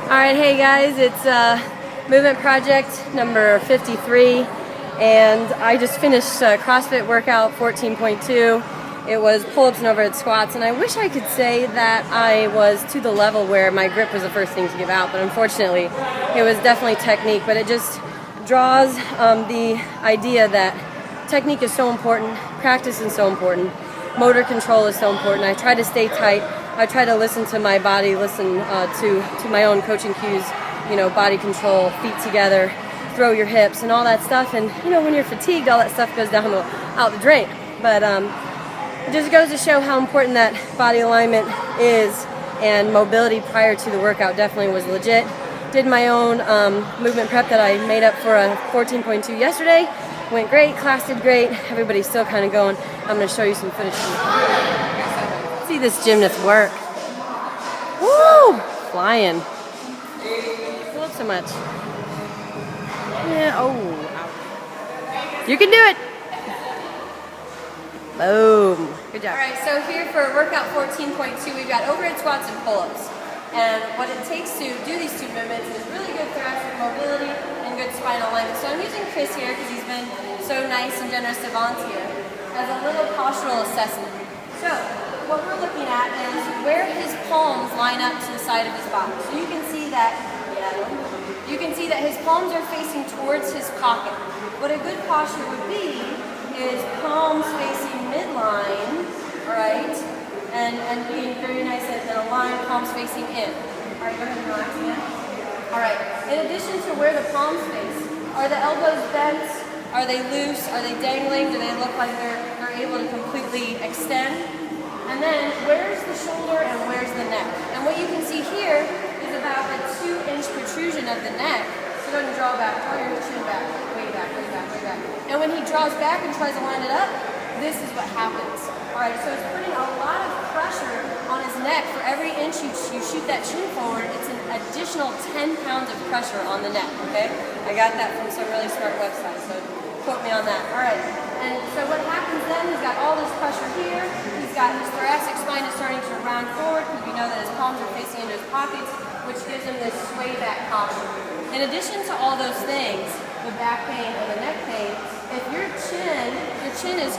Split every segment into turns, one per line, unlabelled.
Alright, hey guys, it's movement project number 53, and I just finished CrossFit workout 14.2. It was pull-ups and overhead squats, and I wish I could say that I was to the level where my grip was the first thing to give out, but unfortunately it was definitely technique. But it just draws the idea that technique is so important, practice is so important, motor control is so important. I try to stay tight. I try to listen to my body, listen to my own coaching cues, body control, feet together, throw your hips and all that stuff. And when you're fatigued, all that stuff goes down out the drain. But it just goes to show how important that body alignment is, and mobility prior to the workout definitely was legit. Did my own movement prep that I made up for a 14.2 yesterday. Went great, class did great, everybody's still kind of going. I'm going to show you some footage. See this gymnast work. Woo! Flying. Pull up so much. Yeah, oh. You can do it. Boom. Good job. Alright, so here for workout 14.2, we've got overhead squats and pull-ups. And what it takes to do these two movements is really good thoracic mobility and good spinal alignment. So I'm using Chris here because he's been so nice and generous to volunteer as a little postural assessment. So what we're looking at is where his palms line up to the side of his body. So you can see that his palms are facing towards his pocket. What a good posture would be is palms facing midline, alright, and being very nice and aligned, palms facing in. Alright, go ahead and relax again. Alright, in addition to where the palms face, are the elbows bent? Are they loose? Are they dangling? Do they look like they're able to completely extend? And then, where's the shoulder and where's the neck? And what you can see here is about a 2-inch protrusion of the neck. So go ahead and draw back, draw your chin back, way back, way back, way back. And when he draws back and tries to line it up, this is what happens. Alright, so it's putting a lot of pressure on his neck. For every inch you shoot that chin forward, it's an additional 10 pounds of pressure on the neck, okay? I got that from some really smart websites, so quote me on that. Alright, and so what happens then, he's got all this pressure here, he's got his thoracic spine is starting to round forward because we know that his palms are facing into his pockets, which gives him this sway back posture. In addition to all those things, the back pain and the neck pain, if your chin is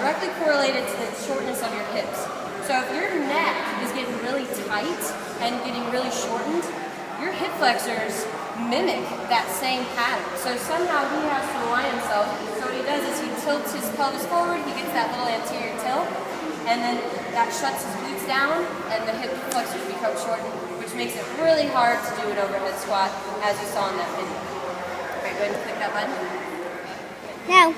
directly correlated to the shortness of your hips. So if your neck is getting really tight and getting really shortened, your hip flexors mimic that same pattern. So somehow he has to align himself. So what he does is he tilts his pelvis forward, he gets that little anterior tilt, and then that shuts his glutes down and the hip flexors become shortened, which makes it really hard to do an overhead squat, as you saw in that video. Alright, go ahead and click that button.
No.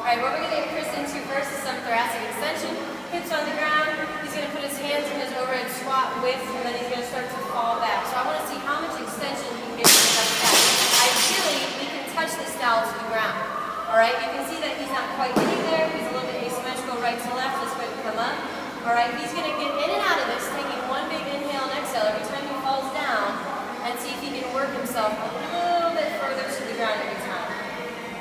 Alright, what we're going to get Chris into first is some thoracic extension. Hips on the ground. He's going to put his hands in his overhead squat width, and then he's going to start to fall back. So I want to see how much extension he can get from that back. Ideally, he can touch this dowel to the ground. Alright, you can see that he's not quite getting there. He's a little bit asymmetrical right to left. Let's go ahead and come up. Alright, he's going to get in and out of this, taking one big inhale and exhale every time he falls down, and see if he can work himself a little bit further to the ground every time.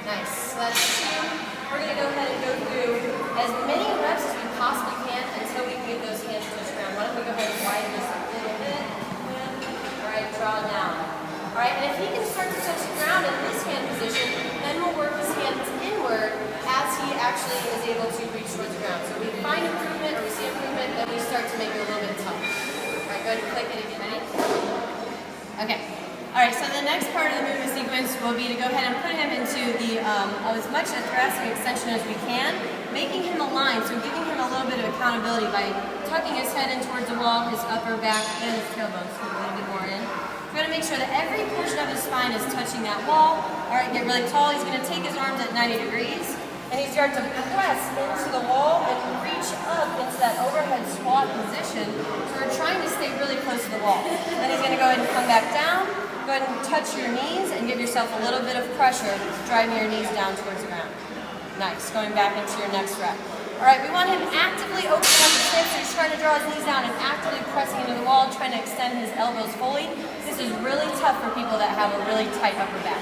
Nice. So that's 2. We're going to go ahead and go through as many reps as we possibly can until we can get those hands to the ground. Why don't we go ahead and widen this a little bit. Alright, draw down. Alright, and if he can start to touch the ground in this hand position, then we'll work his hands inward as he actually is able to reach towards the ground. So if we find improvement or we see improvement, then we start to make it a little bit tougher. Alright, go ahead and click it again. Ready? Okay. Alright, so the next part of the movement sequence will be to go ahead and put him into the as much a thoracic extension as we can, making him align, so giving him a little bit of accountability by tucking his head in towards the wall, his upper back, and his tailbone, so a little bit more in. We're going to make sure that every portion of his spine is touching that wall. Alright, get really tall. He's going to take his arms at 90 degrees, and he's going to press into the wall and reach up into that overhead squat position. So we're trying to stay really close to the wall. Then he's going to go ahead and come back down. Go ahead and touch your knees and give yourself a little bit of pressure, driving your knees down towards the ground. Nice. Going back into your next rep. Alright, we want him actively opening up his hips, so he's trying to draw his knees down and actively pressing into the wall, trying to extend his elbows fully. This is really tough for people that have a really tight upper back.